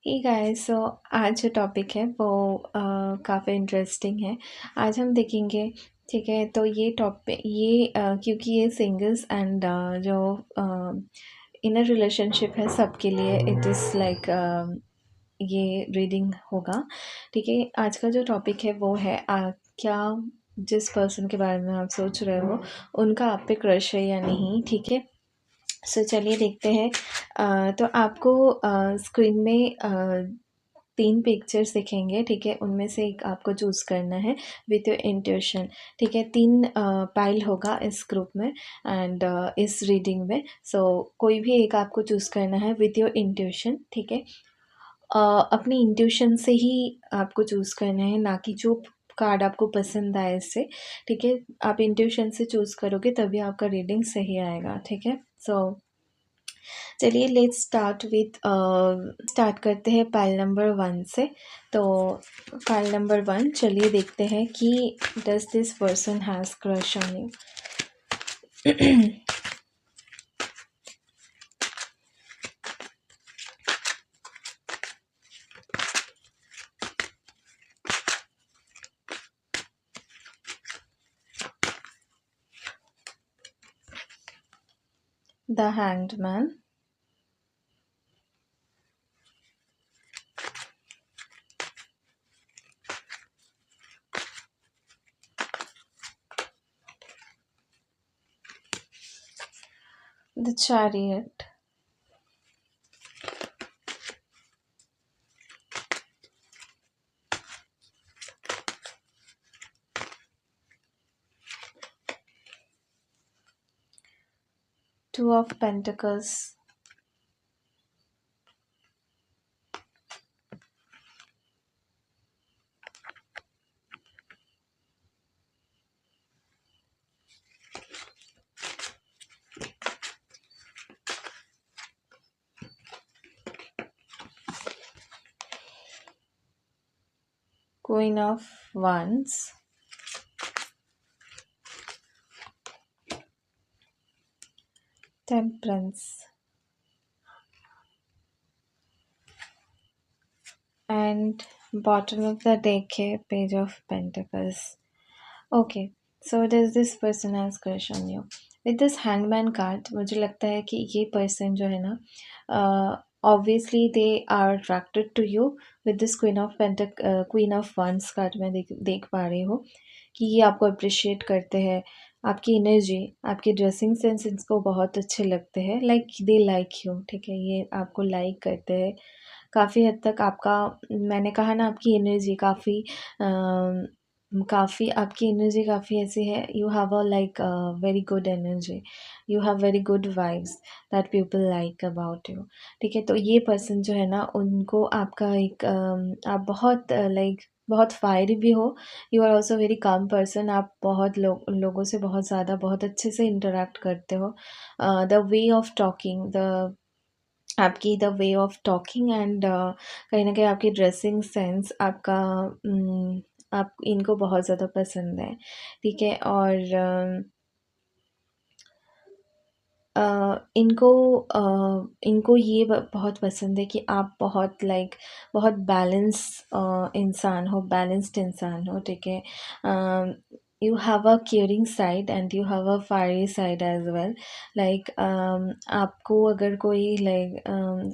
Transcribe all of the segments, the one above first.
Hey guys, सो आज जो topic है वो काफ़ी इंटरेस्टिंग है। आज हम देखेंगे, ठीक है। तो ये टॉपिक क्योंकि ये सिंगल्स एंड जो इनर रिलेशनशिप है सबके लिए इट इज़ लाइक ये रीडिंग होगा, ठीक है। आज का जो टॉपिक है वो है क्या जिस पर्सन के बारे में आप सोच रहे हो उनका आप पे क्रश है या नहीं, ठीक है। सो चलिए देखते हैं। तो आपको स्क्रीन में 3 पिक्चर्स दिखेंगे, ठीक है? उनमें से एक आपको चूज़ करना है विथ योर इंट्यूशन, ठीक है? 3 पाइल होगा इस ग्रुप में एंड इस रीडिंग में। सो कोई भी एक आपको चूज़ करना है विथ योर इंट्यूशन, ठीक है? अपनी इंट्यूशन से ही आपको चूज़ करना है, ना कि जो कार्ड आपको पसंद आए इससे, ठीक है? आप इंट्यूशन से चूज़ करोगे तभी आपका रीडिंग सही आएगा, ठीक है? सो चलिए लेट्स स्टार्ट करते हैं पाइल नंबर 1 से। तो पाइल नंबर 1, चलिए देखते हैं कि does this person has crush on you. The hanged man, the chariot, two of pentacles, queen of wands, temperance and bottom of the deck है page of pentacles. Okay, so does this person has crush on you. With this hangman card मुझे लगता है कि ये person जो है ना, obviously they are attracted to you. With this queen of wands card मैं देख पा रही हूँ कि ये आपको अप्रिशिएट करते हैं। आपकी एनर्जी, आपकी ड्रेसिंग सेंस इनको बहुत अच्छे लगते हैं, लाइक दे लाइक यू, ठीक है। ये आपको लाइक करते हैं काफ़ी हद तक। आपका, मैंने कहा ना, आपकी एनर्जी काफ़ी आपकी एनर्जी काफ़ी ऐसी है, you have a like very good energy, you have very good vibes that people like about you, ठीक है। तो ये पर्सन जो है ना, उनको आपका एक आप बहुत लाइक बहुत फायरी भी हो। You are also very calm person. आप बहुत लोगों से बहुत ज़्यादा बहुत अच्छे से इंटरेक्ट करते हो। The way of talking, the आपकी the way of talking and कहीं न कहीं आपकी ड्रेसिंग सेंस, आपका आप इनको बहुत ज़्यादा पसंद है, ठीक है। और अ, इनको इनको ये बहुत पसंद है कि आप बहुत लाइक बहुत इंसान हो, बैलेंस्ड इंसान हो, ठीक है। You have a caring side and you have a fiery side as well. Like आपको अगर कोई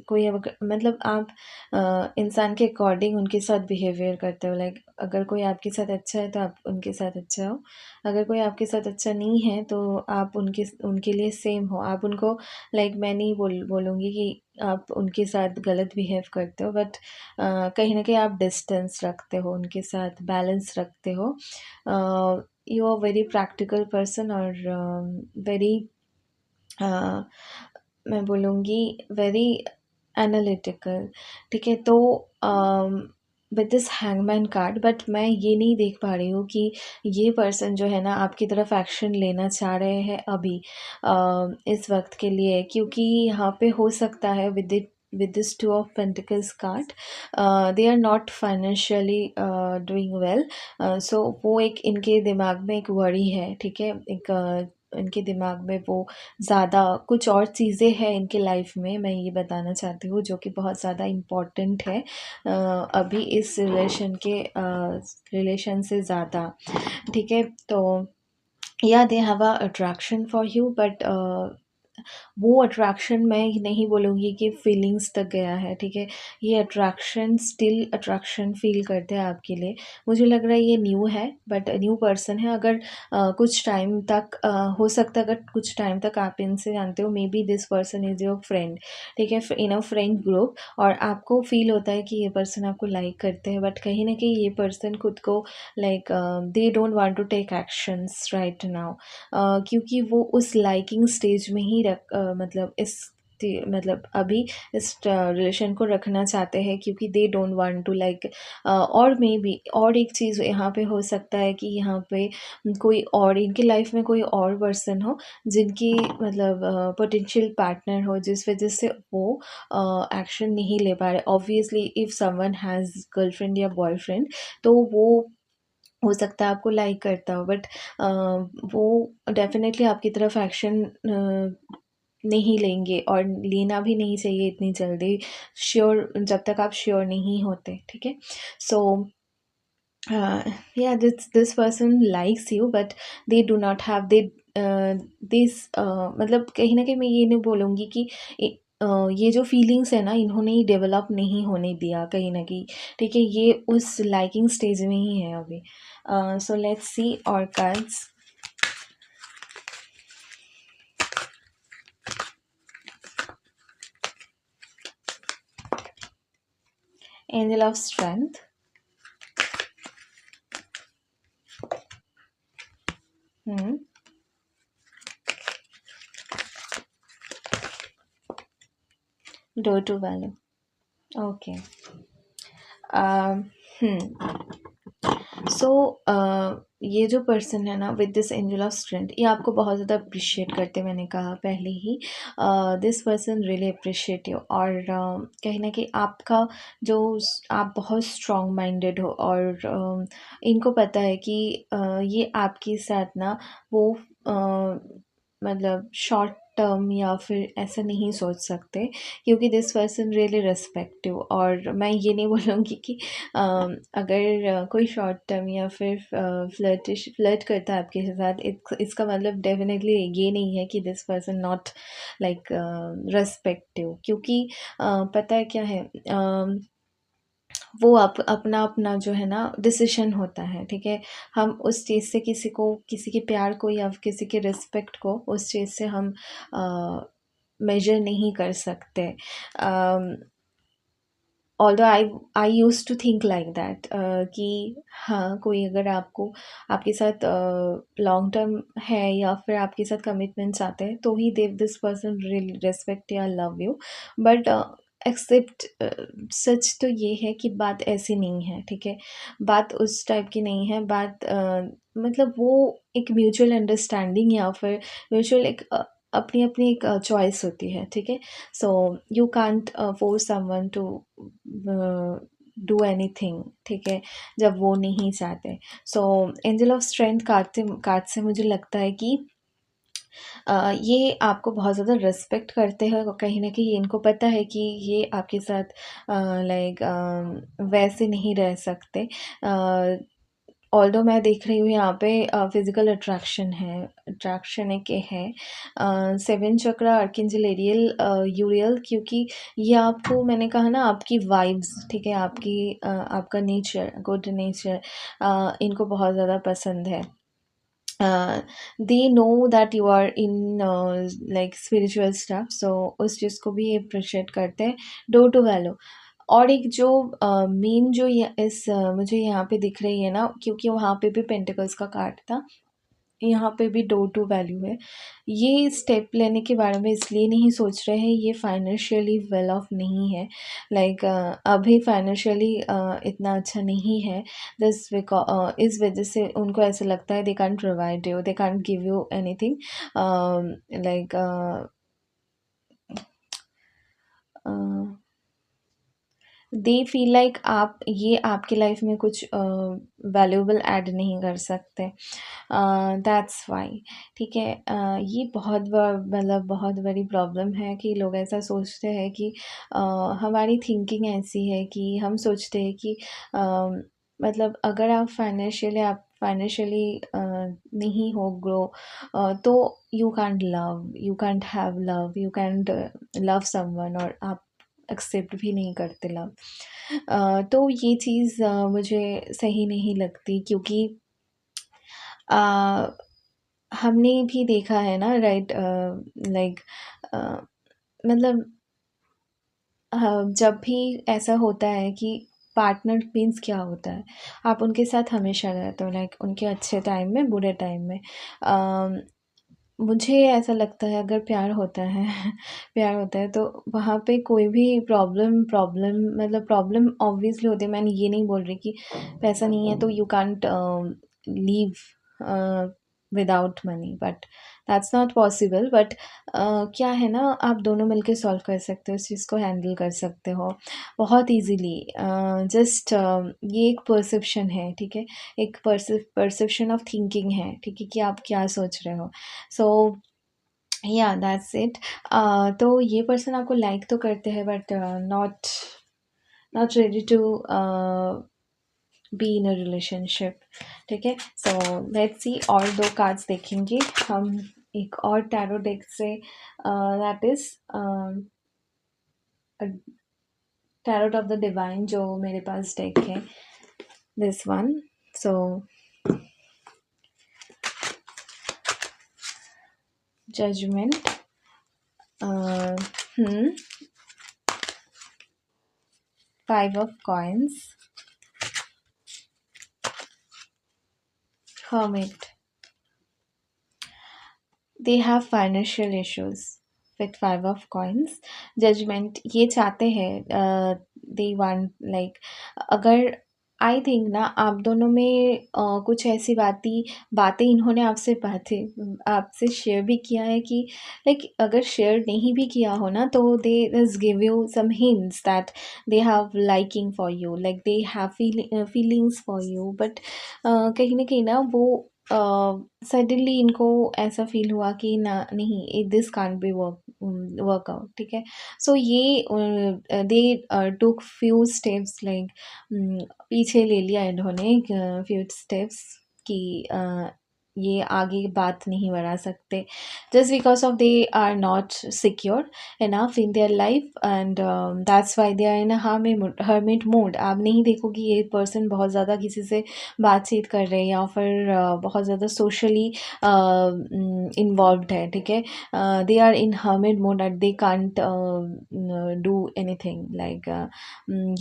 कोई मतलब आप इंसान के अकॉर्डिंग उनके साथ बिहेवियर करते हो। लाइक अगर कोई आपके साथ अच्छा है तो आप उनके साथ अच्छा हो, अगर कोई आपके साथ अच्छा नहीं है तो आप उनके लिए सेम हो। आप उनको लाइक मैं नहीं बोलूँगी कि आप उनके साथ गलत बिहेव करते हो, बट कहीं न कहीं आप डिस्टेंस रखते हो उनके साथ, बैलेंस रखते हो। You are very practical person और वेरी अ, मैं बोलूँगी वेरी एनालिटिकल, ठीक है। तो with this hangman card, but मैं ये नहीं देख पा रही हूँ कि ये पर्सन जो है ना आपकी तरफ एक्शन लेना चाह रहे हैं अभी इस वक्त के लिए, क्योंकि यहाँ पे हो सकता है with this two of pentacles card, they are not financially doing well, so वो एक इनके दिमाग में एक वरी है, ठीक है। एक इनके दिमाग में वो ज़्यादा कुछ और चीज़ें हैं इनके लाइफ में, मैं ये बताना चाहती हूँ, जो कि बहुत ज़्यादा इम्पोर्टेंट है अभी इस रिलेशन से ज़्यादा। ठीक है, तो या दे have a attraction for you, but वो अट्रैक्शन मैं नहीं बोलूँगी कि फीलिंग्स तक गया है, ठीक है? ये अट्रैक्शन स्टिल अट्रैक्शन फ़ील करते हैं आपके लिए। मुझे लग रहा है ये न्यू है, बट न्यू पर्सन है। अगर कुछ टाइम तक हो सकता है, अगर कुछ टाइम तक आप इनसे जानते हो, may be this person is your friend, ठीक है? इन अ फ्रेंड ग्रुप, और आपको फ़ील होता है कि ये पर्सन आपको लाइक करते हैं, बट कहीं न कहीं ये पर्सन खुद को like they don't want to take actions right now, क्योंकि वो उस लाइकिंग स्टेज में ही मतलब मतलब अभी इस रिलेशन को रखना चाहते हैं, क्योंकि they don't want to like, और मे बी और एक चीज़ यहाँ पे हो सकता है कि यहाँ पे कोई और इनकी लाइफ में कोई और पर्सन हो, जिनकी मतलब पोटेंशियल पार्टनर हो, जिस वजह से वो एक्शन नहीं ले पा रहे। Obviously if someone has girlfriend या बॉयफ्रेंड, तो वो हो सकता है आपको लाइक करता हो, बट वो डेफ़िनेटली आपकी तरफ एक्शन नहीं लेंगे, और लेना भी नहीं चाहिए इतनी जल्दी, श्योर जब तक आप श्योर नहीं होते, ठीक है? सो yeah, this person likes you, but they do not have this मतलब कहीं न कहीं मैं ये नहीं बोलूँगी कि ये जो फीलिंग्स है ना, इन्होंने डेवलप नहीं होने दिया कहीं न कहीं, ठीक है? ये उस लाइकिंग स्टेज में ही है अभी। सो लेट्स सी और cards. Angel of strength, hmm, door to value, okay. Uh, hmm. So ये जो पर्सन है ना with this angel of strength, ये आपको बहुत ज़्यादा अप्रिशिएट करते, मैंने कहा पहले ही। This person really appreciate you, और कहीं ना कहीं आपका जो आप बहुत स्ट्रॉन्ग माइंडेड हो, और इनको पता है कि ये आपके साथ ना वो मतलब शॉर्ट टर्म या फिर ऐसा नहीं सोच सकते, क्योंकि दिस पर्सन रियली रेस्पेक्टिव, और मैं ये नहीं बोलूँगी कि अगर कोई शॉर्ट टर्म या फिर फ्लर्ट करता है आपके साथ, इसका मतलब डेफिनेटली ये नहीं है कि this person not like respective, क्योंकि पता है क्या है, वो अपना अपना जो है ना डिसीजन होता है, ठीक है? हम उस चीज़ से किसी के प्यार को या किसी के रिस्पेक्ट को उस चीज़ से हम मेजर नहीं कर सकते। Although I used to think like that, कि हाँ, कोई अगर आपके साथ लॉन्ग टर्म है या फिर आपके साथ कमिटमेंट्स आते हैं, तो ही they this person really respect या love you, but accept such तो ये है कि बात ऐसी नहीं है, ठीक है? बात उस टाइप की नहीं है, बात मतलब वो एक म्यूचुअल अंडरस्टैंडिंग या फिर म्यूचुअल एक अपनी अपनी एक चॉइस होती है, ठीक है? So you can't force someone to do anything, ठीक है? जब वो नहीं चाहते। So angel of strength card से मुझे लगता है कि ये आपको बहुत ज़्यादा रिस्पेक्ट करते हैं, और कहीं न कहीं इनको पता है कि ये आपके साथ लाइक वैसे नहीं रह सकते। ऑल्दो मैं देख रही हूँ यहाँ पे फिज़िकल अट्रैक्शन एक है। 7 चक्रा आर्कएंजल एरियल यूरियल, क्योंकि ये आपको मैंने कहा ना आपकी वाइब्स, ठीक है? आपका नेचर, गुड नेचर इनको बहुत ज़्यादा पसंद है। They know that you are in like spiritual stuff, so उस चीज़ को भी अप्रिशिएट करते हैं। डोर टू वैल्यू, और एक जो मेन जो मुझे यहाँ पे दिख रही है ना, क्योंकि वहाँ पे भी पेंटिकल्स का कार्ड था, यहाँ पे भी डोर टू वैल्यू है। ये स्टेप लेने के बारे में इसलिए नहीं सोच रहे हैं, ये फाइनेंशियली वेल ऑफ नहीं है, लाइक अभी फाइनेंशियली इतना अच्छा नहीं है। इस वजह से उनको ऐसा लगता है they can't provide you, they can't give you anything, like they feel like आप ये आपकी लाइफ में कुछ वैल्यूएबल ऐड नहीं कर सकते। दैट्स व्हाई, ठीक है। ये बहुत मतलब बहुत बड़ी प्रॉब्लम है कि लोग ऐसा सोचते हैं कि अ, हमारी थिंकिंग ऐसी है कि हम सोचते हैं कि मतलब अगर आप फाइनेंशियली नहीं हो ग्रो, तो you can't love, you can't have love, you can't love someone, और आप एक्सेप्ट भी नहीं करते लव। तो ये चीज़ मुझे सही नहीं लगती, क्योंकि अ, हमने भी देखा है ना, राइट, लाइक मतलब जब भी ऐसा होता है कि पार्टनर मीन्स क्या होता है, आप उनके साथ हमेशा रहते हो, लाइक उनके अच्छे टाइम में, बुरे टाइम में। अम, मुझे ऐसा लगता है अगर प्यार होता है प्यार होता है तो वहाँ पे कोई भी प्रॉब्लम प्रॉब्लम मतलब प्रॉब्लम ऑब्वियसली होती है। मैं ये नहीं बोल रही कि पैसा नहीं है तो you can't leave without money, but that's not possible. But क्या है ना, आप दोनों मिलके सॉल्व कर सकते हो, इस चीज़ को हैंडल कर सकते हो बहुत ईज़िली। जस्ट ये एक परसेप्शन है, ठीक है? एक परसेप्शन ऑफ थिंकिंग है, ठीक है? कि आप क्या सोच रहे हो। सो या दैट्स इट। तो ये पर्सन आपको लाइक तो करते हैं, but not not ready to be in a relationship, ठीक है? सो लेट्स सी, और 2 कार्ड्स देखेंगे हम एक और टैरो डेक से, that is tarot of the divine, जो मेरे पास डेक है, this one. So judgement, hmm, 5 of coins, hermit. They have financial issues with 5 of coins. Judgment ये चाहते हैं, they want like, अगर आई थिंक ना आप दोनों में कुछ ऐसी बातें इन्होंने आपसे शेयर भी किया है कि लाइक अगर शेयर नहीं भी किया हो ना, तो they just give you some hints that they have liking for you, like they have feelings for you, but कहीं ना कहीं ना वो सडनली इनको ऐसा फील हुआ कि ना, नहीं, दिस कांट बी वर्कआउट, ठीक है? सो ये दे टुक फ्यू स्टेप्स, लाइक पीछे ले लिया इन्होंने फ्यू स्टेप्स कि ये आगे बात नहीं बढ़ा सकते, just because of they are not secure enough in their life, and that's why they are in a hermit mode। आप नहीं देखो कि ये पर्सन बहुत ज़्यादा किसी से बातचीत कर रहे हैं या फिर बहुत ज़्यादा सोशली इन्वॉल्व्ड है, ठीक है? They are in hermit mode at they can't do anything, like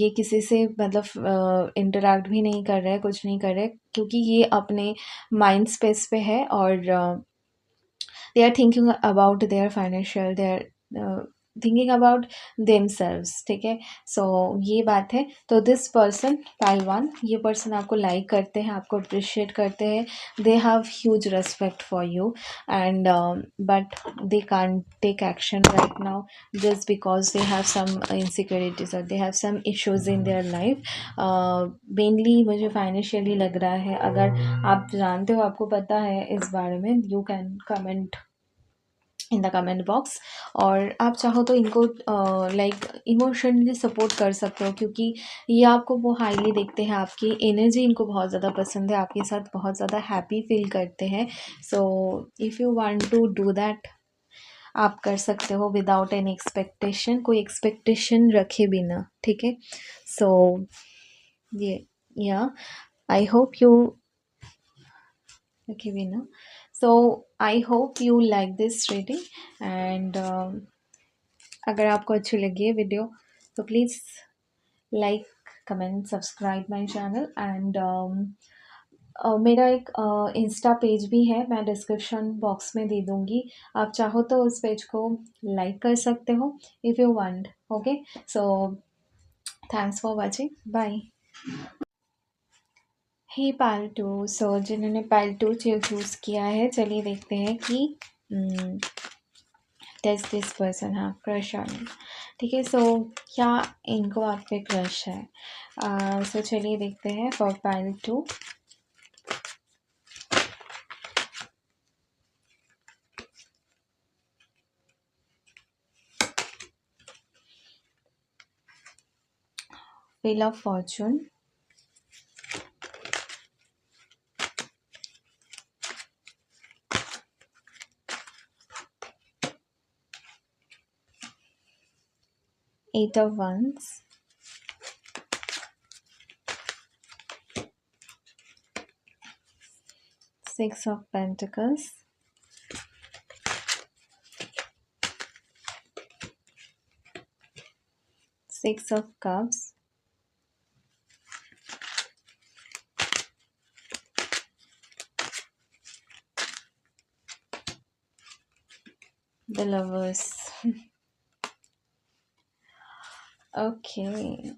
ये किसी से मतलब इंटरेक्ट भी नहीं कर रहे, कुछ नहीं कर रहे, क्योंकि ये अपने माइंड स्पेस पे है, और they are thinking about their financial, they are thinking about themselves, ठीक है? सो ये बात है। तो दिस पर्सन, पाइल वन, ये पर्सन आपको लाइक करते हैं, आपको अप्रिशिएट करते हैं, they have huge respect for you, and but they can't take action right now, just because they have some insecurities और they have some issues in their life. Mainly मुझे financially लग रहा है। अगर आप जानते हो, आपको पता है इस बारे में, you can comment in the comment box, और आप चाहो तो इनको लाइक इमोशनली सपोर्ट कर सकते हो, क्योंकि ये आपको वो हाईली देखते हैं, आपकी एनर्जी इनको बहुत ज़्यादा पसंद है, आपके साथ बहुत ज़्यादा हैप्पी फील करते हैं। So if you want to do that, आप कर सकते हो विदाउट एनी एक्सपेक्टेशन, कोई एक्सपेक्टेशन रखे बिना, ठीक है? सो ये, या आई होप यू रखे बिना, so I hope you like this reading, and अगर आपको अच्छी लगी है वीडियो, तो please like, comment, subscribe my channel, and मेरा एक इंस्टा पेज भी है, मैं डिस्क्रिप्शन बॉक्स में दे दूँगी। आप चाहो तो उस पेज को लाइक कर सकते हो, if you want, okay? So thanks for watching, bye. Hey part 2, so जिन्होंने पार्ट 2 चूज़ किया है, चलिए देखते हैं कि does this person have crush on you? ठीक है, सो क्या इनको आप पे क्रश है? सो चलिए देखते हैं for pile 2। Wheel of fortune, eight of wands, six of pentacles, six of cups, the lovers. Okay,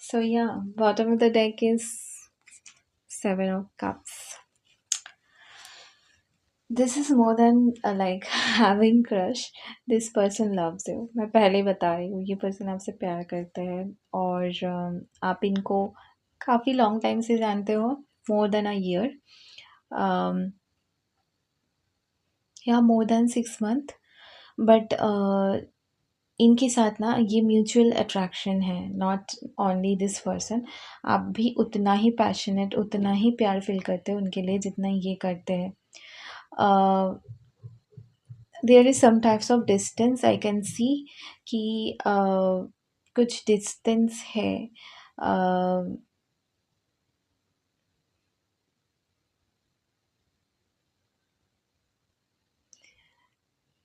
so yeah, bottom of the deck is Seven of Cups. This is more than like having crush. This person loves you. मैं पहले ही बता रही हूँ, ये person आपसे प्यार करते हैं और आप इनको काफ़ी लॉन्ग टाइम से जानते हो, more than a year, या more than 6 month, बट इनके साथ ना ये म्यूचुअल अट्रैक्शन है, नॉट ओनली दिस पर्सन। आप भी उतना ही पैशनेट, उतना ही प्यार फील करते हो उनके लिए जितना ये करते हैं। There is some types of distance I can see कि कुछ डिस्टेंस है।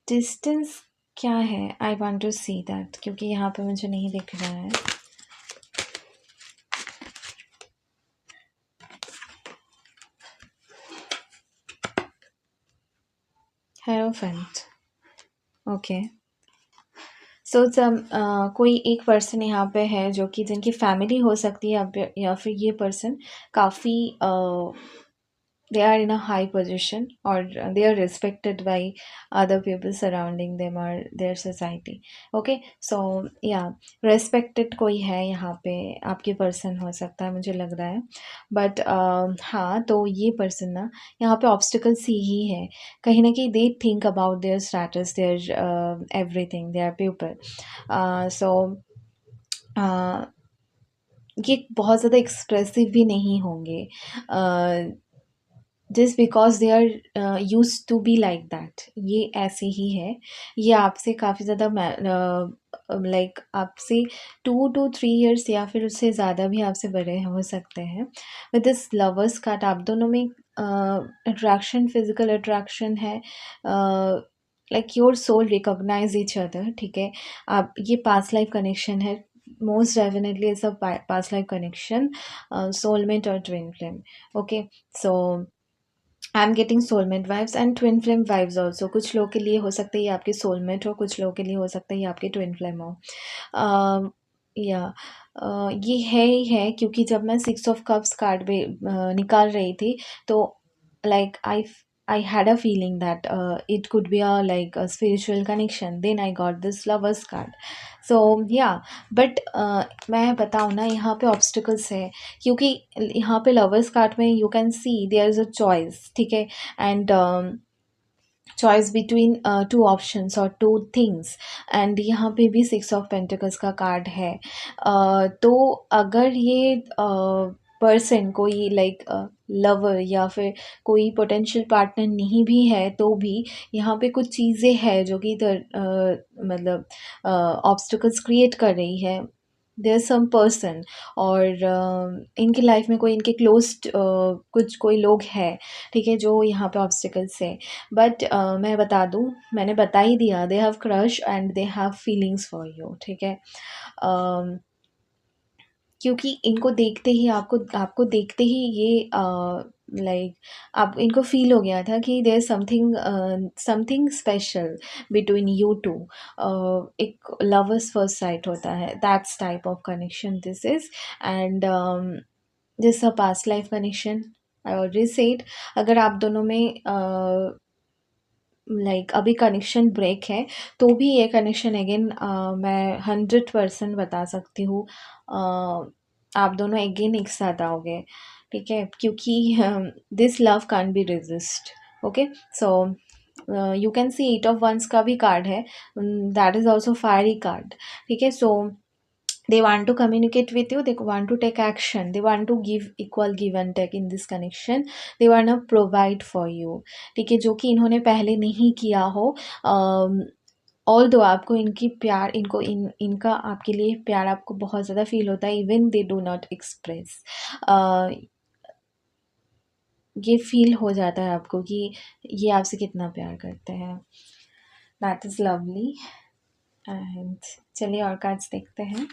डिस्टेंस क्या है? I want to see that, क्योंकि यहाँ पे मुझे नहीं दिख रहा है। Hierophant, okay. सो कोई एक पर्सन यहाँ पे है जो कि जिनकी फैमिली हो सकती है, या फिर ये पर्सन काफ़ी they are in a high position, or they are respected by other people surrounding them or their society. Okay, so yeah, respected कोई है यहाँ पे, आपके पर्सन हो सकता है, मुझे लग रहा है। बट हाँ, तो ये पर्सन ना यहाँ पे ऑब्स्टिकल्स ही है कहीं ना कहीं। They think about their status, their everything, their people. So ये बहुत ज़्यादा एक्सप्रेसिव भी नहीं होंगे, just because they are use to be like that. ये ऐसे ही है। ये आपसे काफ़ी ज़्यादा लाइक आपसे 2 to 3 years या फिर उससे ज़्यादा भी आपसे बड़े हो सकते हैं। विद दिस लवर्स कार्ड आप दोनों में अट्रैक्शन, फिजिकल अट्रैक्शन है। Like your soul recognize each other, ठीक है। आप ये पास्ट लाइफ कनेक्शन है, most definitely it's a past life connection, soulmate और twin flame. Okay, so I am getting soulmate vibes and twin flame vibes also. कुछ लोगों के लिए हो सकता है ये आपके सोलमेट हो, कुछ लोगों के लिए हो सकता है ये आपके ट्विन फ्लेम हो। या ये है ही है, क्योंकि जब मैं 6 of Cups कार्ड पे निकाल रही थी, तो like I had a feeling that it could be a spiritual connection. Then I got this lovers card. So yeah, but मैं बताऊँ ना, यहाँ पे ऑब्स्टिकल्स है, क्योंकि यहाँ पे लवर्स कार्ड में you can see there is a choice, ठीक है। एंड चॉइस बिटवीन 2 options और 2 things। एंड यहाँ पे भी 6 of Pentacles का कार्ड है। तो अगर ये पर्सन कोई लाइक लवर या फिर कोई पोटेंशियल पार्टनर नहीं भी है, तो भी यहाँ पे कुछ चीज़ें हैं जो कि मतलब ऑब्स्टिकल्स क्रिएट कर रही है। देयर सम पर्सन, और इनकी लाइफ में कोई इनके क्लोज कुछ कोई लोग हैं, ठीक है, जो यहाँ पे ऑब्स्टिकल्स है। बट मैं बता दूँ, मैंने बता ही दिया, they have crush and they have feelings for you, ठीक है। क्योंकि इनको देखते ही, आपको आपको देखते ही ये लाइक आप इनको फील हो गया था कि there something something special between you two. एक लवर्स फर्स्ट साइट होता है, that's type of connection this is. And this a past life connection, I already said. अगर आप दोनों में लाइक अभी कनेक्शन ब्रेक है, तो भी ये कनेक्शन अगेन मैं 100% बता सकती हूँ, आप दोनों अगेन एक साथ आओगे, ठीक है, क्योंकि this love can't be resist. Okay, so you can C 8 of 1 का भी कार्ड है, that is also fiery card, ठीक है। सो they want to communicate with you, they want to take action, they want to give equal give and take in this connection, they want to provide for you, ठीक है, जो कि इन्होंने पहले नहीं किया हो। ऑल दो आपको इनकी प्यार, इनका आपके लिए प्यार आपको बहुत ज़्यादा फील होता है, even they do not express, ये फील हो जाता है आपको कि ये आपसे कितना प्यार करते हैं। That is lovely. एंड चलिए और कार्ड्स देखते हैं।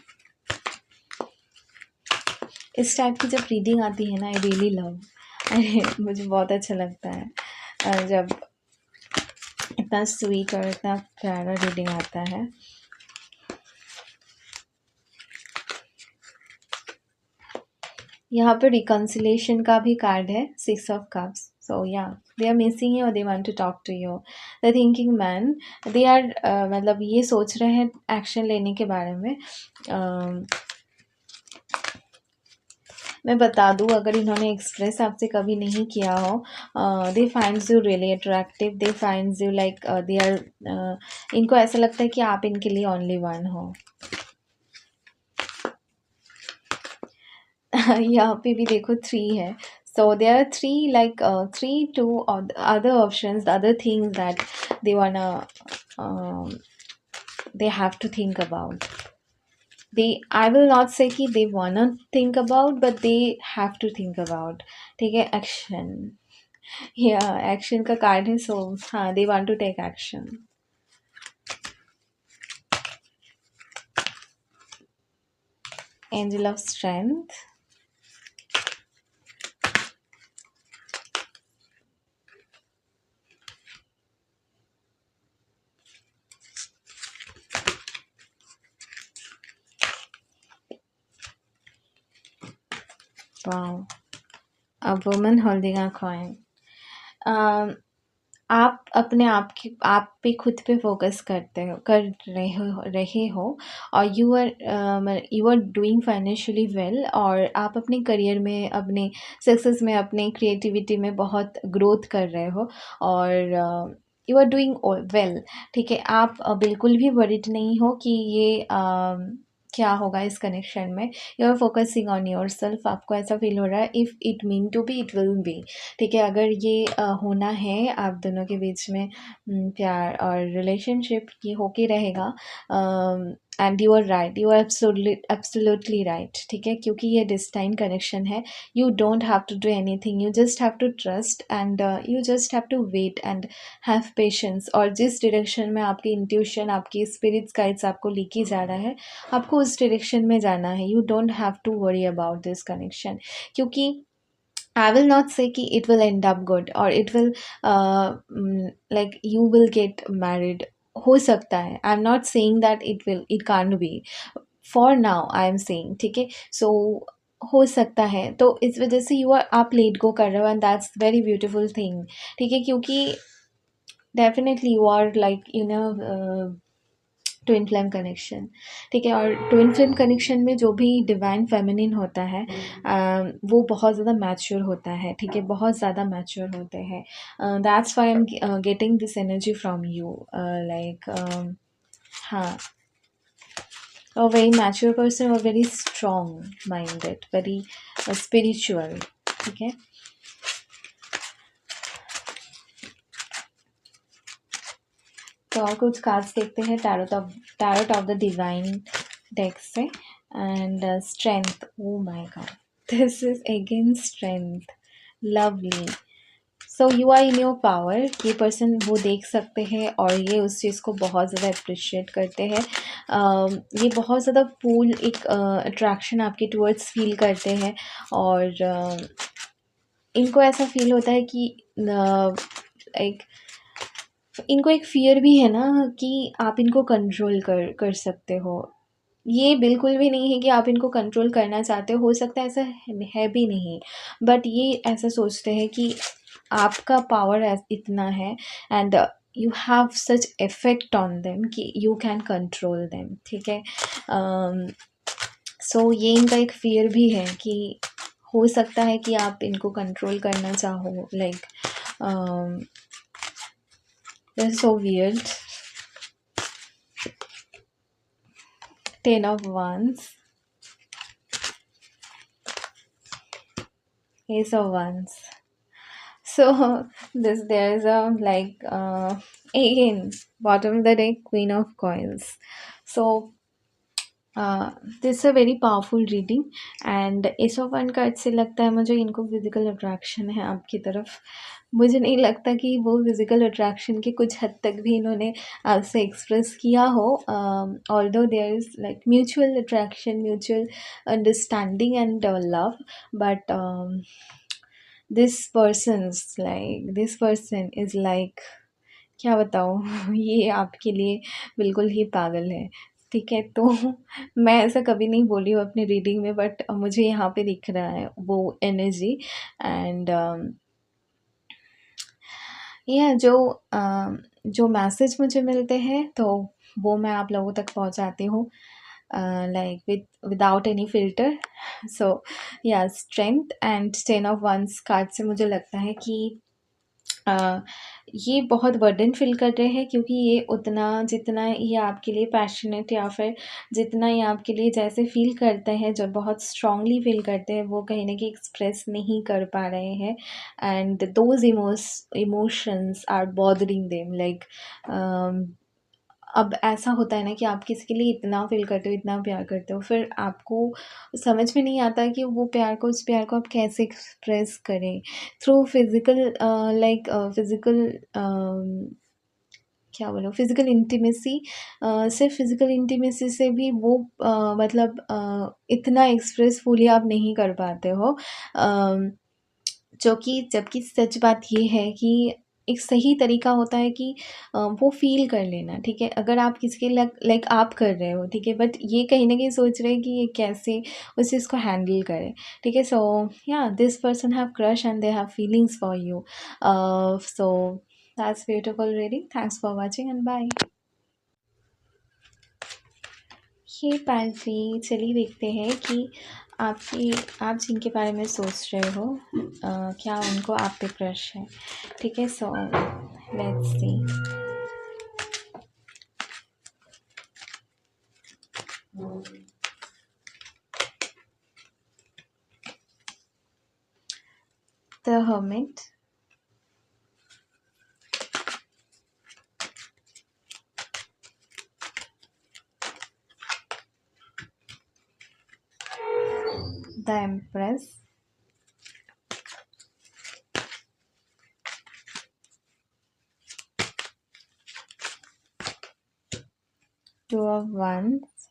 इस टाइप की जब रीडिंग आती है ना, आई रियली लव, अरे मुझे बहुत अच्छा लगता है जब इतना स्वीट और इतना प्यारा रीडिंग आता है। यहाँ पर रिकन्सिलेशन का भी कार्ड है, 6 ऑफ कप्स। सो या दे आर मिसिंग यू और they want to talk to you. The thinking man, they are मतलब ये सोच रहे हैं एक्शन लेने के बारे में। मैं बता दूँ, अगर इन्होंने एक्सप्रेस आपसे कभी नहीं किया हो, they finds you really attractive, they finds you like they are, इनको ऐसा लगता है कि आप इनके लिए ओनली वन हो। यहाँ पे भी देखो 3 है, so there are 3 like 3 2 other options, the other things that they wanna they have to think about. I will not say कि they wanna think about, but they have to think about, ठीक है। Action, या action का card है, सो हाँ, they want to take action. Angel of Strength, wow, a woman holding a coin. आप अपने आप पे खुद पे फोकस कर रहे हो और you are doing financially well, और आप अपने करियर में, अपने सक्सेस में, अपने क्रिएटिविटी में बहुत ग्रोथ कर रहे हो, और यू आर डूइंग वेल, ठीक है। आप बिल्कुल भी वरिड नहीं हो कि ये क्या होगा इस कनेक्शन में। You are focusing on yourself, आपको ऐसा फील हो रहा है if it mean to be it will be, ठीक है। अगर ये होना है आप दोनों के बीच में प्यार और रिलेशनशिप, ये होके रहेगा, and you are right, you are absolutely right, ठीक है, क्योंकि ये डिस्टाइन कनेक्शन है। You don't have to do anything, you just have to trust and you just have to wait and have patience. और जिस डायरेक्शन में आपकी intuition, आपकी स्पिरिट्स गाइड्स आपको लेके जा रहा है, आपको उस डायरेक्शन में जाना है। You don't have to worry about this connection, क्योंकि I will not say कि it will end up good or it will like you will get married. हो सकता है, I'm not saying that it can't be. For now I am saying, ठीक है, so हो सकता है, तो इस वजह से आप लेट गो कर रहे हो, and that's very beautiful thing, ठीक है, क्योंकि definitely you are like twin flame connection, ठीक है। और ट्विन फ्लेम कनेक्शन में जो भी डिवाइन फेमिनिन होता है वो बहुत ज़्यादा मैच्योर होता है, ठीक है, बहुत ज़्यादा मैच्योर होते हैं। That's why I am getting this energy from you, like हाँ, a very mature person or very strong minded, very spiritual, ठीक है। तो और कुछ कार्ड्स देखते हैं tarot of the divine deck से। And strength, oh my god, this is again strength, lovely. So you are in your power, ये person वो देख सकते हैं और ये उस चीज़ को बहुत ज़्यादा अप्रिशिएट करते हैं। ये बहुत ज़्यादा पुल, एक अट्रैक्शन आपके टूवर्ड्स फील करते हैं, और इनको ऐसा फील होता है कि लाइक इनको एक फ़ियर भी है ना कि आप इनको कंट्रोल कर सकते हो। ये बिल्कुल भी नहीं है कि आप इनको कंट्रोल करना चाहते हो सकता है ऐसा है भी नहीं, बट ये ऐसा सोचते हैं कि आपका पावर इतना है, and you have such effect on them कि यू कैन कंट्रोल देम, ठीक है। सो ये इनका एक फ़ियर भी है कि हो सकता है कि आप इनको कंट्रोल करना चाहो, like that's so weird. 10 of Wands, Ace of Wands. So this there's a like again bottom of the deck, Queen of Coins. So this a very powerful reading and S of one card से लगता है मुझे इनको physical attraction है आपकी तरफ। मुझे नहीं लगता कि वो फिजिकल अट्रैक्शन के कुछ हद तक भी इन्होंने आपसे एक्सप्रेस किया हो, although there is like mutual attraction, mutual understanding and love, but this person is like क्या बताऊँ ये आपके लिए बिल्कुल ही पागल है, ठीक है। तो मैं ऐसा कभी नहीं बोली हूँ अपनी रीडिंग में, बट मुझे यहाँ पे दिख रहा है वो एनर्जी एंड ये जो मैसेज मुझे मिलते हैं तो वो मैं आप लोगों तक पहुँचाती हूँ, like without any filter. So yeah strength and 10 of wands card से मुझे लगता है कि ये बहुत बर्डन फ़ील कर रहे हैं, क्योंकि ये उतना जितना ये आपके लिए पैशनेट या फिर जितना ये आपके लिए जैसे फ़ील करते हैं, जब बहुत स्ट्रॉन्गली फ़ील करते हैं, वो कहीं न कहीं एक्सप्रेस नहीं कर पा रहे हैं and those emotions are bothering them like अब ऐसा होता है ना कि आप किसी के लिए इतना फ़ील करते हो, इतना प्यार करते हो, फिर आपको समझ में नहीं आता कि वो प्यार को उस प्यार को आप कैसे एक्सप्रेस करें थ्रू फिज़िकल लाइक फिज़िकल क्या बोलूँ फिज़िकल इंटीमेसी। सिर्फ फिज़िकल इंटीमेसी से भी वो मतलब इतना एक्सप्रेसफुली आप नहीं कर पाते हो, जो कि जबकि सच बात ये है कि एक सही तरीका होता है कि वो फ़ील कर लेना, ठीक है। अगर आप किसी के लाइक आप कर रहे हो, ठीक है, बट ये कहीं न कहीं सोच रहे हैं कि ये कैसे उस चीज़ को हैंडल करें, ठीक है। So yeah this person have crush and they have feelings for you. So that's beautiful reading, thanks for watching and bye. ये पालसी चलिए देखते हैं कि आप जिनके बारे में सोच रहे हो क्या उनको आप पे क्रश है, ठीक है। So let's see. The hermit, the empress, two of wands,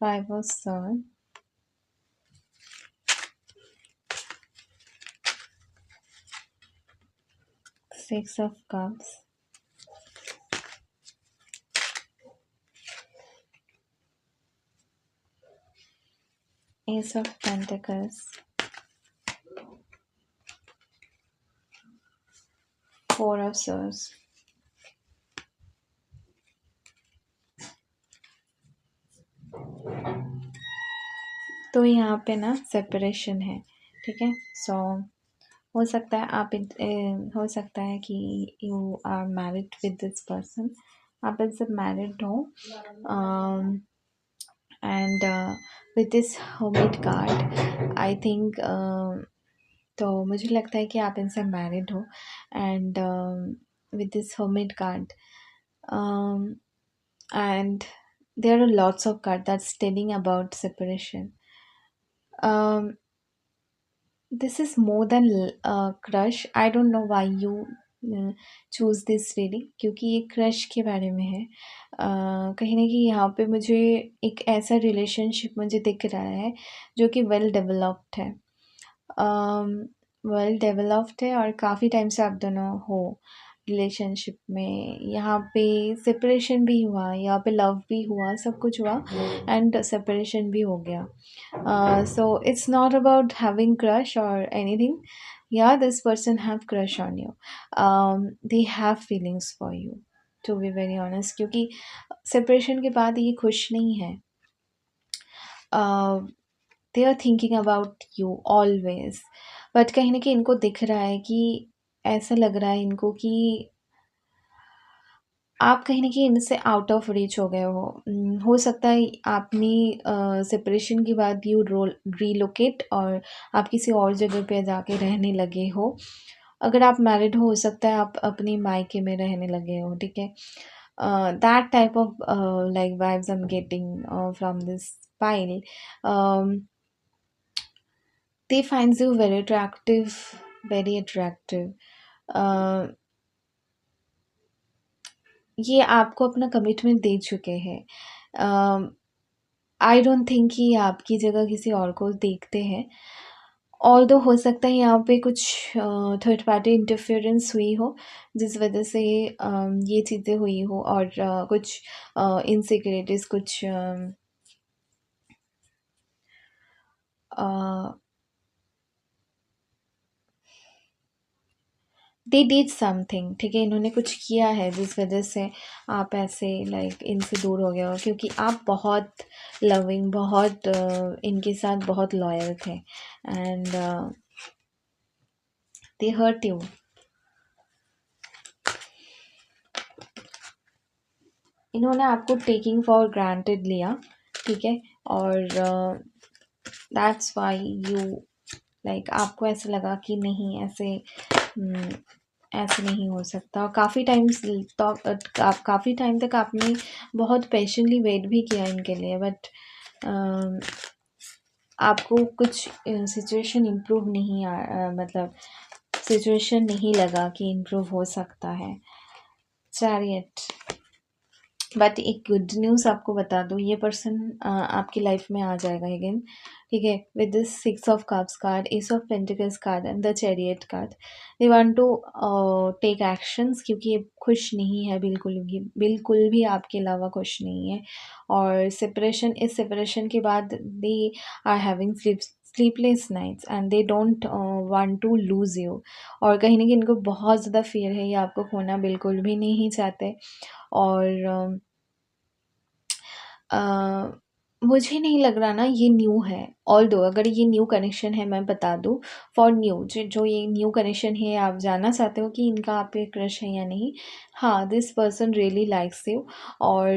five of sword, six of cups, ace of pentacles, four of swords. तो यहाँ पे ना सेपरेशन है, ठीक है। सो हो सकता है हो सकता है कि you are married with this person, आप इनसे मैरिड हो and with this hermit card I think, तो मुझे लगता है कि आप इनसे मैरिड हो and with this hermit card and there are lots of cards that's telling about separation. um, this is more than crush. I don't know why you choose this reading, क्योंकि ये क्रश के बारे में है। कहीं ना कहीं यहाँ पे मुझे एक ऐसा रिलेशनशिप मुझे दिख रहा है जो कि वेल डेवलप्ड है, और काफ़ी टाइम से आप दोनों हो रिलेशनशिप में। यहाँ पे सेपरेशन भी हुआ, यहाँ पे लव भी हुआ, सब कुछ हुआ एंड सेपरेशन भी हो गया। So it's not about having crush और anything. Yeah this person have crush on you, they have feelings for you, to be very honest, क्योंकि सेपरेशन के बाद ये खुश नहीं है। They are thinking about you always, but कहीं ना कहीं इनको दिख रहा है कि ऐसा लग रहा है इनको कि आप कहीं न कहीं इनसे आउट ऑफ रीच हो गए हो। हो सकता है आपने सेपरेशन के बाद यू रोल रिलोकेट और आप किसी और जगह पे जाके रहने लगे हो। अगर आप मैरिड हो सकता है आप अपने मायके में रहने लगे हो, ठीक है? That type of like vibes I am getting from this pile. um, they finds you very attractive, very attractive. uh, ये आपको अपना कमिटमेंट दे चुके हैं। आई डोंट थिंक कि ये आपकी जगह किसी और को देखते हैं। ऑल्दो हो सकता है यहाँ पे कुछ थर्ड पार्टी इंटरफेरेंस हुई हो, जिस वजह से ये चीज़ें हुई हो और कुछ इनसिक्योरिटीज़, कुछ दे डिड समथिंग, ठीक है? इन्होंने कुछ किया है जिस वजह से आप ऐसे लाइक इनसे दूर हो गए हो, क्योंकि आप बहुत लविंग, बहुत इनके साथ बहुत लॉयल थे एंड दे हर्ट यू। इन्होंने आपको टेकिंग फॉर ग्रांटेड लिया, ठीक है? और दैट्स वाई यू लाइक आपको ऐसा लगा कि नहीं, ऐसे नहीं हो सकता। और काफ़ी टाइम तक आपने बहुत पेशेंटली वेट भी किया इनके लिए, बट आपको कुछ सिचुएशन इम्प्रूव नहीं मतलब सिचुएशन नहीं लगा कि इम्प्रूव हो सकता है। चैरियट। बट एक गुड न्यूज़ आपको बता दूँ, ये पर्सन आपकी लाइफ में आ जाएगा अगेन, ठीक है? With this 6 of cups card, ace of pentacles card and the chariot card, they want to take actions, क्योंकि ये खुश नहीं है, बिल्कुल भी आपके अलावा खुश नहीं है। और इस सेपरेशन के बाद they are having sleepless nights and they don't want to lose you. और कहीं ना कहीं इनको बहुत ज़्यादा फियर है, ये आपको खोना बिल्कुल भी नहीं चाहते। और अ, मुझे नहीं लग रहा ना ये न्यू है। ऑल्दो अगर ये न्यू कनेक्शन है, मैं बता दूँ, फॉर न्यू जो ये न्यू कनेक्शन है, आप जानना चाहते हो कि इनका आप पे क्रश है या नहीं। हाँ, this person really likes you. और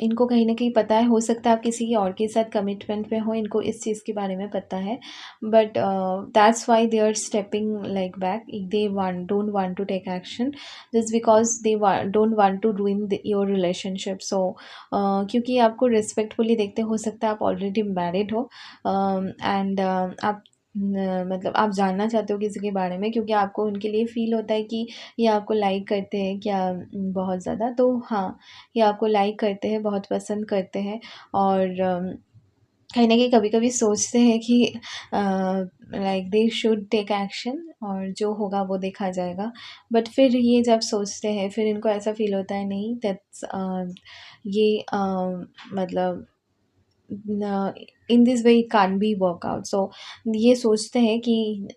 इनको कहीं ना कहीं पता है, हो सकता है आप किसी और के साथ कमिटमेंट में हो, इनको इस चीज़ के बारे में पता है, but that's why they are stepping like back. They don't want to take action just because they don't want to ruin your relationship. So क्योंकि आपको रिस्पेक्टफुली देखते, हो सकता है आप ऑलरेडी मैरिड हो एंड आप मतलब आप जानना चाहते हो किसी के बारे में, क्योंकि आपको उनके लिए फ़ील होता है कि ये आपको लाइक करते हैं क्या, बहुत ज़्यादा। तो हाँ, ये आपको लाइक करते हैं, बहुत पसंद करते हैं। और कहीं न कहीं कभी-कभी सोचते हैं कि like they should take action और जो होगा वो देखा जाएगा। बट फिर ये जब सोचते हैं, फिर इनको ऐसा फ़ील होता है, नहीं, ये मतलब in this way it can't be workout. So ये सोचते हैं कि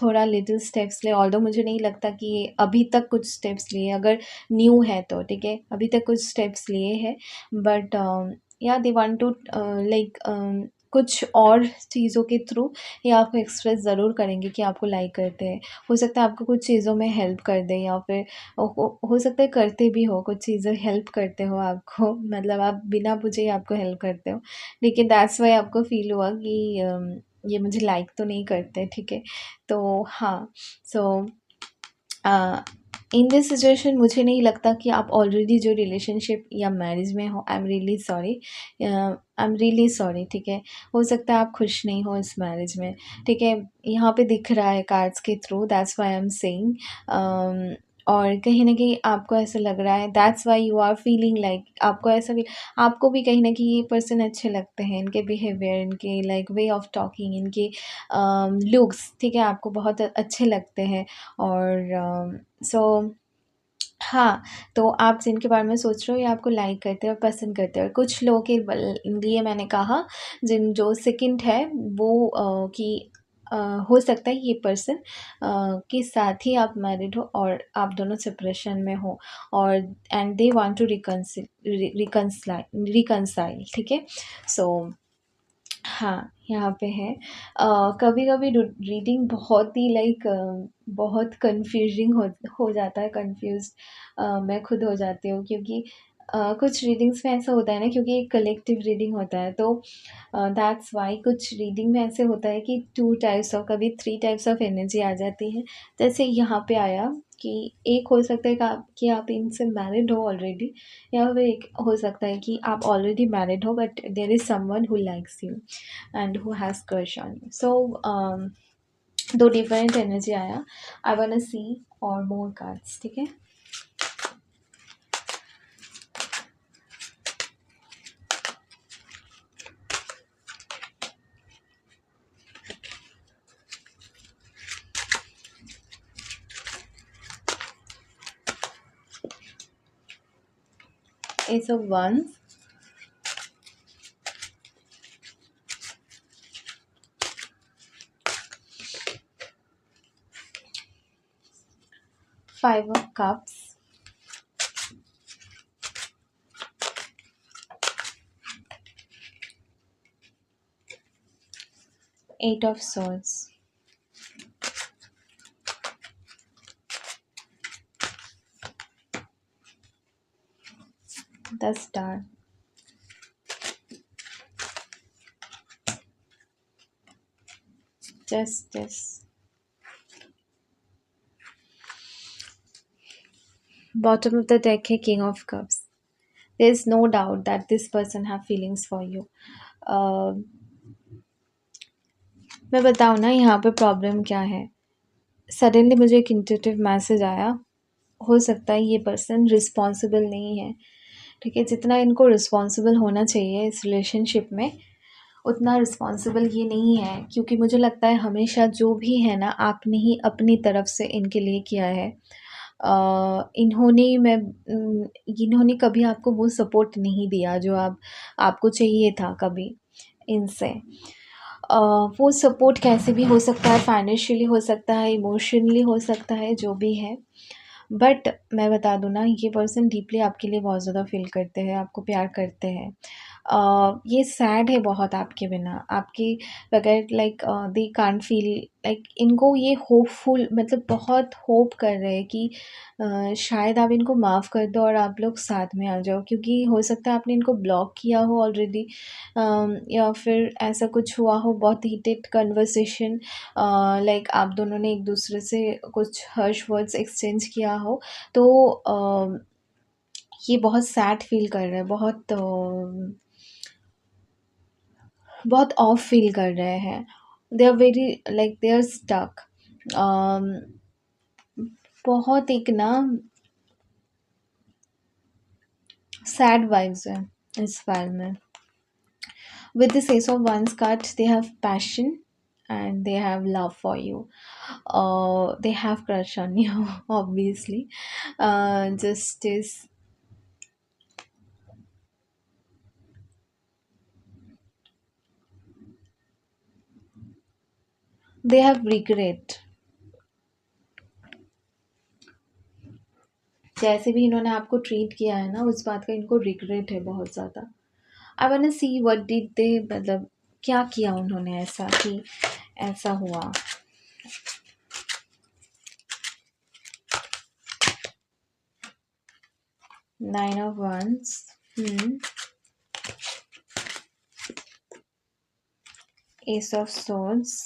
थोड़ा लिटिल स्टेप्स ले। ऑल्दो मुझे नहीं लगता कि ये अभी तक कुछ स्टेप्स लिए, अगर न्यू है तो, ठीक है? अभी तक कुछ स्टेप्स लिए हैं, बट या दे वांट टू लाइक कुछ और चीज़ों के थ्रू ये आपको एक्सप्रेस ज़रूर करेंगे कि आपको लाइक करते हैं। हो सकता है आपको कुछ चीज़ों में हेल्प कर दें, या फिर हो सकता है करते भी हो, कुछ चीज़ें हेल्प करते हो आपको, मतलब आप बिना पूछे ही आपको हेल्प करते हो। लेकिन दैट्स वाई आपको फ़ील हुआ कि ये मुझे लाइक तो नहीं करते, ठीक है? तो हाँ, सो इन दिस सिचुएशन मुझे नहीं लगता कि आप ऑलरेडी जो रिलेशनशिप या मैरिज में हो, आई एम रियली सॉरी, ठीक है? हो सकता है आप खुश नहीं हो इस मैरिज में, ठीक है? यहाँ पे दिख रहा है कार्ड्स के through, that's why I am saying. और कहीं न कहीं आपको ऐसा लग रहा है, that's why you are feeling like आपको ऐसा भी, आपको भी कहीं न कहीं ये पर्सन अच्छे लगते हैं, इनके बिहेवियर, इनके लाइक वे ऑफ टॉकिंग, इनके लुक्स, ठीक है? आपको बहुत अच्छे लगते हैं। और सो हाँ, तो आप जिनके बारे में सोच रहे हो, ये आपको लाइक करते हैं और पसंद करते हैं, और कुछ लोगों के लिए मैंने कहा, जिन जो सेकंड है वो कि अ, हो सकता है ये पर्सन के साथ ही आप मैरिड हो और आप दोनों सेपरेशन में हो, और and they want to reconcile, ठीक है? सो हाँ, यहाँ पे है। कभी-कभी रीडिंग बहुत ही बहुत कन्फ्यूजिंग हो जाता है, कन्फ्यूज़्ड मैं खुद हो जाती हूँ, क्योंकि कुछ रीडिंग्स में ऐसा होता है ना, क्योंकि एक कलेक्टिव रीडिंग होता है, तो दैट्स व्हाई कुछ रीडिंग में ऐसे होता है कि 2 टाइप्स ऑफ, कभी 3 टाइप्स ऑफ एनर्जी आ जाती है। जैसे यहाँ पे आया कि एक हो सकता है कि आप इनसे मैरिड हो ऑलरेडी, या फिर एक हो सकता है कि आप ऑलरेडी मैरिड हो but there is someone who likes you and who has crush on you. So दो डिफरेंट एनर्जी आया। आई वांट सी और मोर कार्ड्स, ठीक है? Ace of Wands, 5 of Cups, 8 of Swords, the Star, Justice, bottom of the deck है King of Cups. There is no doubt that this person have feelings for you. uh, मैं बताऊँ ना यहाँ पे problem क्या है? सडनली मुझे एक इंट्यूटिव मैसेज आया, हो सकता है ये पर्सन रिस्पॉन्सिबल नहीं है, ठीक है? जितना इनको रिस्पॉन्सिबल होना चाहिए इस रिलेशनशिप में, उतना रिस्पॉन्सिबल ये नहीं है, क्योंकि मुझे लगता है हमेशा जो भी है ना, आपने ही अपनी तरफ से इनके लिए किया है। इन्होंने कभी आपको वो सपोर्ट नहीं दिया जो आपको चाहिए था कभी इनसे। वो सपोर्ट कैसे भी हो सकता है, फाइनेंशियली हो सकता है, इमोशनली हो सकता है, जो भी है। बट मैं बता दूँ ना, ये पर्सन डीपली आपके लिए बहुत ज़्यादा फ़ील करते हैं, आपको प्यार करते हैं। ये सैड है बहुत आपके बिना, आपके बगैर, दे कांट फ़ील, इनको ये होपफुल, मतलब बहुत होप कर रहे हैं कि शायद आप इनको माफ़ कर दो और आप लोग साथ में आ जाओ, क्योंकि हो सकता है आपने इनको ब्लॉक किया हो ऑलरेडी, या फिर ऐसा कुछ हुआ हो, बहुत हीटेड कन्वर्सेशन, आप दोनों ने एक दूसरे से कुछ हर्श वर्ड्स एक्सचेंज किया हो, तो ये बहुत सैड फील कर रहे हैं, बहुत ऑफ फील कर रहे हैं। They are very, they are stuck. बहुत एक ना सैड वाइब्स है इस फाइल में। With this Ace of Wands card, they have passion and they have love for you. They have crush on you, obviously. Justice. They have regret. जैसे भी इन्होंने आपको ट्रीट किया है ना, उस बात का इनको रिग्रेट है बहुत ज़्यादा। I want see what did they, मतलब क्या किया उन्होंने ऐसा कि ऐसा हुआ। Nine of Wands. Ace of Swords.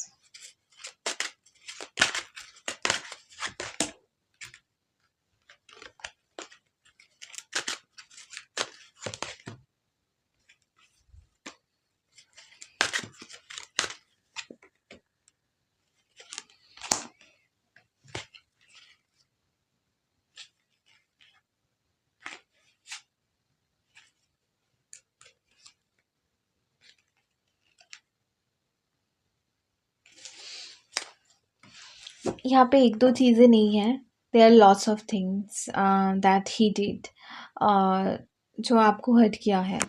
यहाँ पे एक दो चीज़ें नहीं हैं, there are lots of things that he did, जो आपको हर्ट किया है।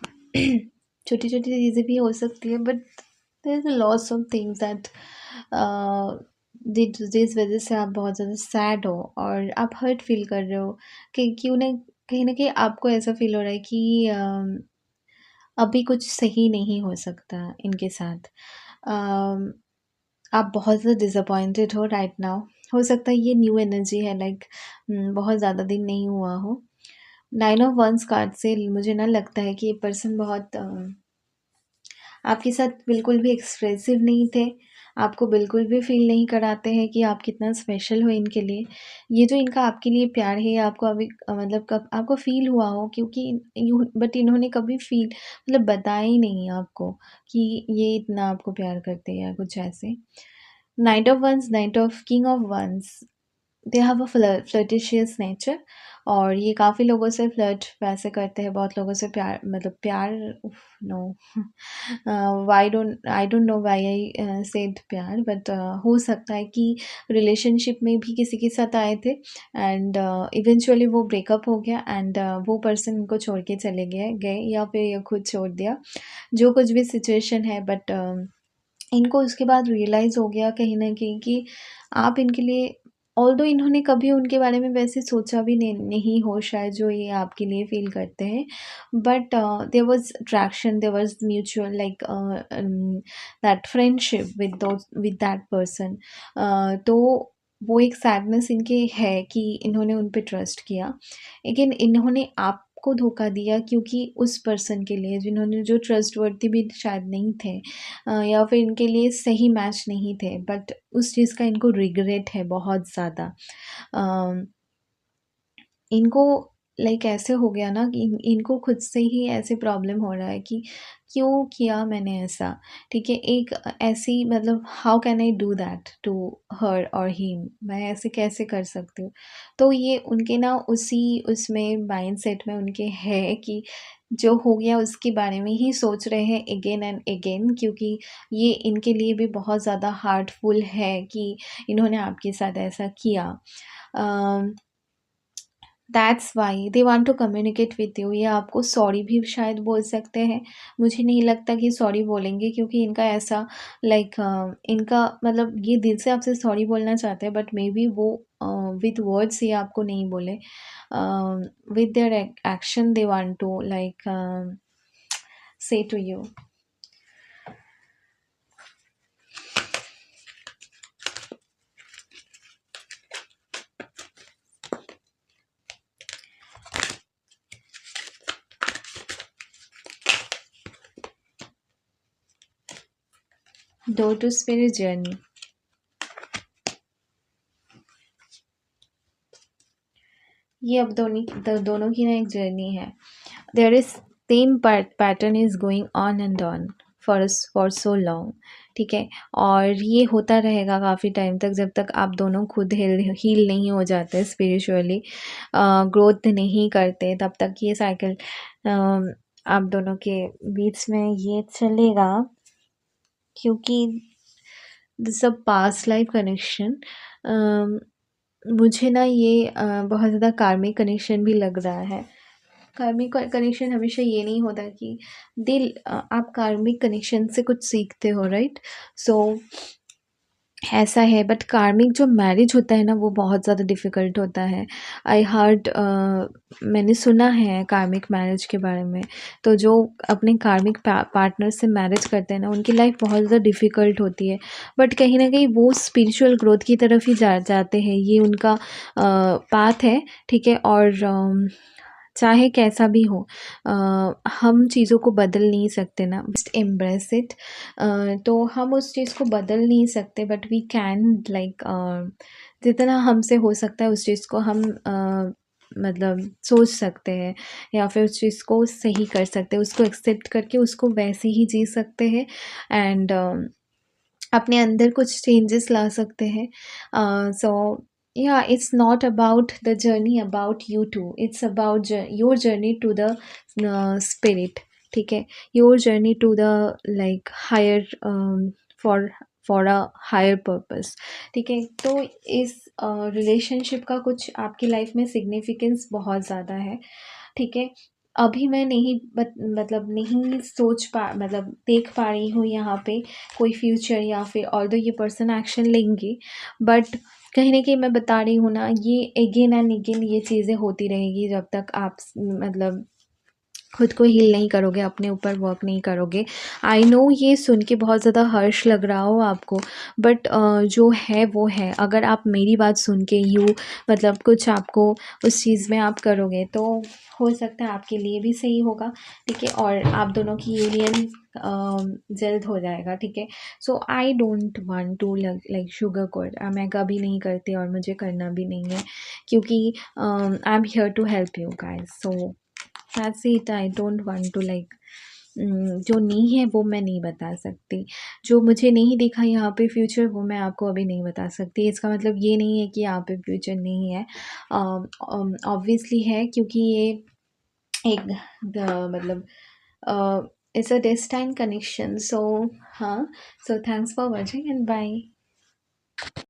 छोटी छोटी चीज़ें भी हो सकती है, but there is lots of things that जिस वजह से आप बहुत ज़्यादा सैड हो और आप हर्ट फील कर रहे हो, कि क्यों ना कहीं ना कहीं आपको ऐसा फील हो रहा है कि अभी कुछ सही नहीं हो सकता इनके साथ। अम, आप बहुत ज़्यादा डिसअपॉइंटेड हो राइट नाउ। हो सकता है ये न्यू एनर्जी है, लाइक बहुत ज़्यादा दिन नहीं हुआ हो। 9 ऑफ वंस कार्ड से मुझे ना लगता है कि ये पर्सन बहुत आपके साथ बिल्कुल भी एक्सप्रेसिव नहीं थे, आपको बिल्कुल भी फ़ील नहीं कराते हैं कि आप कितना स्पेशल हो इनके लिए। ये जो इनका आपके लिए प्यार है, ये आपको अभी मतलब कब आपको फ़ील हुआ हो, क्योंकि यू बट इन्होंने कभी फ़ील मतलब बताया ही नहीं आपको कि ये इतना आपको प्यार करते हैं या कुछ ऐसे। Knight of wands, knight of king of wands, they have a flirtatious nature, और ये काफ़ी लोगों से फ्लर्ट वैसे करते हैं, बहुत लोगों से प्यार मतलब प्यार, no, I don't know why I said प्यार, बट हो सकता है कि रिलेशनशिप में भी किसी के साथ आए थे एंड इवेंचुअली वो ब्रेकअप हो गया एंड वो पर्सन इनको छोड़ के चले गए या फिर ये खुद छोड़ दिया, जो कुछ भी सिचुएशन है, बट इनको उसके बाद रियलाइज़ हो गया कहीं न कहीं कि आप इनके लिए, ऑल्दो इन्होंने कभी उनके बारे में वैसे सोचा भी नहीं हो शायद जो ये आपके लिए फ़ील करते हैं। But there was attraction, there was mutual like that friendship with that person. तो वो एक सैडनेस इनके है कि इन्होंने उन पे ट्रस्ट किया। लेकिन इन्होंने आपको धोखा दिया क्योंकि उस पर्सन के लिए जिन्होंने जो ट्रस्टवर्थी भी शायद नहीं थे, या फिर इनके लिए सही मैच नहीं थे, बट उस चीज़ का इनको रिग्रेट है बहुत ज़्यादा। अम, इनको लाइक ऐसे हो गया ना कि इनको खुद से ही ऐसे प्रॉब्लम हो रहा है कि क्यों किया मैंने ऐसा? ठीक है, एक ऐसी मतलब how can I do that to her और हिम? मैं ऐसे कैसे कर सकती हूँ? तो ये उनके ना उसी उसमें माइंडसेट में उनके है कि जो हो गया उसके बारे में ही सोच रहे हैं अगेन एंड अगेन, क्योंकि ये इनके लिए भी बहुत ज़्यादा हार्टफुल है कि इन्होंने आपके साथ ऐसा किया। Um that's why they want to communicate with you. ये आपको सॉरी भी शायद बोल सकते हैं। मुझे नहीं लगता कि सॉरी बोलेंगे, क्योंकि इनका ऐसा लाइक इनका मतलब ये दिल से आपसे सॉरी बोलना चाहते हैं, बट मे बी वो विद वर्ड्स ये आपको नहीं बोले, with their action they want to like say to you. Door to spirit journey, ये अब दोनों की ना एक जर्नी है। There is same pattern is going on and on for so long, ठीक है, और ये होता रहेगा काफ़ी टाइम तक, जब तक आप दोनों खुद हील नहीं हो जाते स्पिरिचुअली, ग्रोथ नहीं करते, तब तक ये साइकिल आप दोनों के बीच में ये चलेगा, क्योंकि this a past life connection. मुझे ना ये बहुत ज़्यादा कार्मिक कनेक्शन भी लग रहा है। कार्मिक कनेक्शन हमेशा ये नहीं होता कि आप कार्मिक कनेक्शन से कुछ सीखते हो, राइट? सो ऐसा है, बट कार्मिक जो मैरिज होता है ना वो बहुत ज़्यादा डिफ़िकल्ट होता है। आई हर्ड मैंने सुना है कार्मिक मैरिज के बारे में। तो जो अपने कार्मिक पार्टनर से मैरिज करते हैं ना, उनकी लाइफ बहुत ज़्यादा डिफ़िकल्ट होती है, बट कहीं न कहीं वो स्पिरिचुअल ग्रोथ की तरफ ही जाते हैं। ये उनका पाथ है, ठीक है? और चाहे कैसा भी हो, हम चीज़ों को बदल नहीं सकते ना, जस्ट एम्ब्रेस इट। तो हम उस चीज़ को बदल नहीं सकते, बट वी कैन लाइक जितना हमसे हो सकता है उस चीज़ को हम मतलब सोच सकते हैं, या फिर उस चीज़ को सही कर सकते हैं, उसको एक्सेप्ट करके उसको वैसे ही जी सकते हैं एंड अपने अंदर कुछ चेंजेस ला सकते हैं। So yeah it's not about the journey about you two, it's about your journey to the spirit, ठीक है, your journey to the like higher for for a higher purpose, ठीक है। तो इस रिलेशनशिप का कुछ आपकी लाइफ में सिग्निफिकेंस बहुत ज़्यादा है, ठीक है। अभी मैं नहीं मतलब नहीं सोच पा मतलब देख पा रही हूँ यहाँ पे कोई फ्यूचर, या फिर ऑल्दो ये पर्सन एक्शन लेंगे, बट कहीं न कहीं मैं बता रही हूँ ना, ये अगेन एंड अगेन ये चीज़ें होती रहेगी जब तक आप मतलब खुद को हील नहीं करोगे, अपने ऊपर वर्क नहीं करोगे। आई नो ये सुन के बहुत ज़्यादा हर्श लग रहा हो आपको, बट जो है वो है। अगर आप मेरी बात सुन के मतलब कुछ आपको उस चीज़ में आप करोगे, तो हो सकता है आपके लिए भी सही होगा, ठीक है, और आप दोनों की यूनियन जल्द हो जाएगा, ठीक है। So I don't want to like sugar coat, मैं कभी नहीं करती और मुझे करना भी नहीं है, क्योंकि I am here to help you guys. So that's it. I don't want to like जो नहीं है वो मैं नहीं बता सकती, जो मुझे नहीं दिखा यहाँ पे फ्यूचर वो मैं आपको अभी नहीं बता सकती। इसका मतलब ये नहीं है कि यहाँ पे फ्यूचर नहीं है, ऑब्वियसली है, क्योंकि ये एक मतलब it's a destined connection. So हाँ, so thanks for watching and bye.